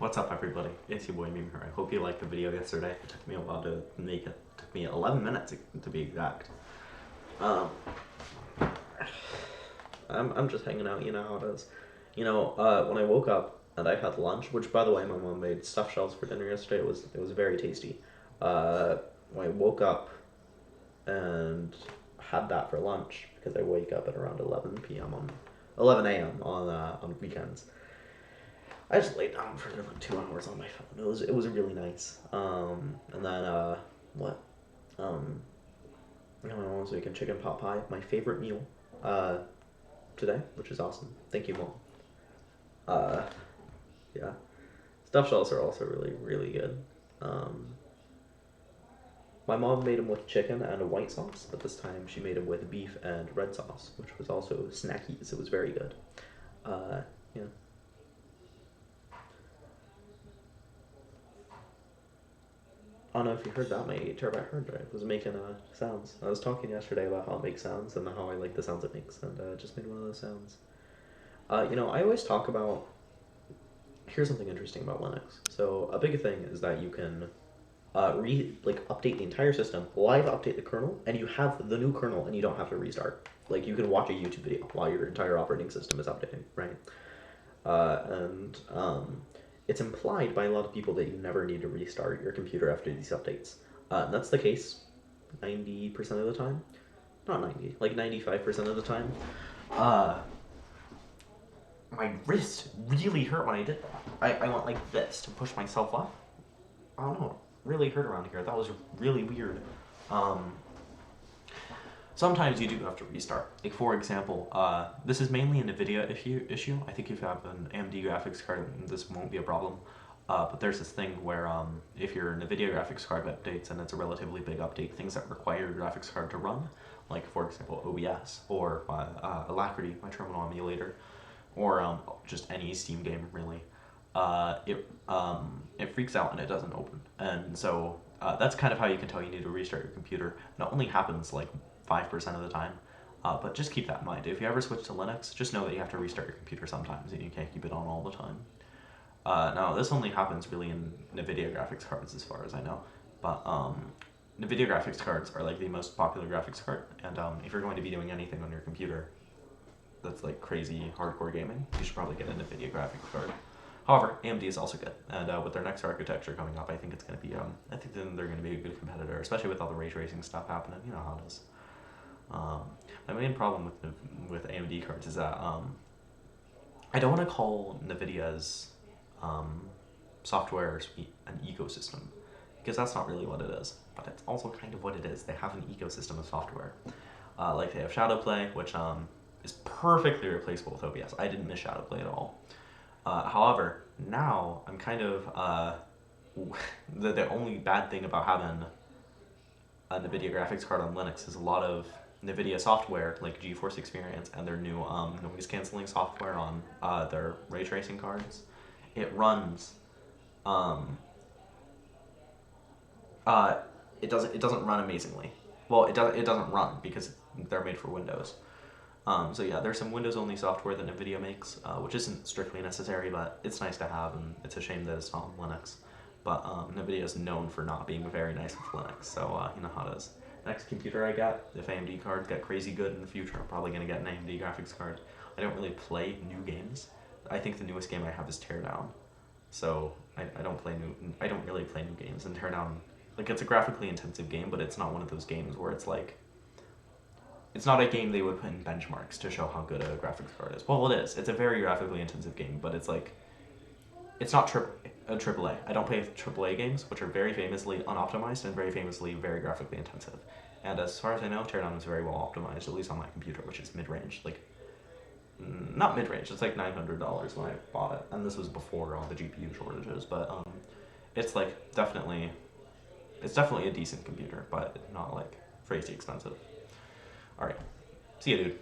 What's up, everybody? It's your boy Meme here. I hope you liked the video yesterday. It took me a while to make it. It took me 11 minutes to be exact. I'm just hanging out, you know how it is. When I woke up and I had lunch, which by the way, my mom made stuffed shells for dinner yesterday. It was very tasty. When I woke up and had that for lunch because I wake up at around 11 a.m. on weekends. I just laid down for like 2 hours on my phone. It was really nice. And then what? I was making chicken pot pie, my favorite meal today, which is awesome. Thank you, Mom. Yeah, stuffed shells are also really good. My mom made them with chicken and a white sauce, but this time she made them with beef and red sauce, which was also snacky, so it was very good. Yeah. I don't know if you heard that, my 8 terabyte hard drive was making sounds. I was talking yesterday about how it makes sounds and how I like the sounds it makes, and it just made one of those sounds. I always talk about. Here's something interesting about Linux. So a big thing is that you can update the entire system, live update the kernel, and you have the new kernel, and you don't have to restart. Like you can watch a YouTube video while your entire operating system is updating, right? It's implied by a lot of people that you never need to restart your computer after these updates. And that's the case 90% of the time. Not 90, like 95% of the time. My wrist really hurt when I did that. I went like this to push myself up. I don't know, it really hurt around here. That was really weird. Sometimes you do have to restart. Like for example, this is mainly a NVIDIA issue. I think if you have an AMD graphics card, this won't be a problem. But there's this thing where if your NVIDIA graphics card updates and it's a relatively big update, things that require your graphics card to run, like for example OBS or Alacrity, my terminal emulator, or just any Steam game really, it freaks out and it doesn't open. And so that's kind of how you can tell you need to restart your computer. And it only happens like 5% of the time, but just keep that in mind. If you ever switch to Linux, just know that you have to restart your computer sometimes and you can't keep it on all the time. Now, this only happens really in NVIDIA graphics cards as far as I know, but NVIDIA graphics cards are like the most popular graphics card, and if you're going to be doing anything on your computer that's like crazy hardcore gaming, you should probably get a NVIDIA graphics card. However, AMD is also good, and with their next architecture coming up, I think it's going to be, I think they're going to be a good competitor, especially with all the ray tracing stuff happening. You know how it is. My main problem with AMD cards is that I don't want to call NVIDIA's software suite an ecosystem, because that's not really what it is, but it's also kind of what it is. They have an ecosystem of software. Like they have Shadowplay, which is perfectly replaceable with OBS. I didn't miss Shadowplay at all. However, now I'm kind of the only bad thing about having a NVIDIA graphics card on Linux is a lot of NVIDIA software, like GeForce Experience and their new noise canceling software on their ray tracing cards. It runs. It doesn't run amazingly. Well, it doesn't run because they're made for Windows. So yeah, there's some Windows-only software that NVIDIA makes, which isn't strictly necessary, but it's nice to have, and it's a shame that it's not on Linux. But NVIDIA is known for not being very nice with Linux, so you know how it is. Next computer I got, if AMD cards get crazy good in the future, I'm probably going to get an AMD graphics card. I don't really play new games. I think the newest game I have is Teardown. So I don't really play new games, and Teardown, like, it's a graphically intensive game, but it's not one of those games where it's like, it's not a game they would put in benchmarks to show how good a graphics card is. Well, it is. It's a very graphically intensive game, but it's like, it's not a AAA. I don't play AAA games, which are very famously unoptimized and very famously very graphically intensive. And as far as I know, Teardown is very well optimized, at least on my computer, which is mid-range. Like, not mid-range, it's like $900 when I bought it. And this was before all the GPU shortages, but it's like definitely a decent computer, but not like crazy expensive. Alright, see ya, dude.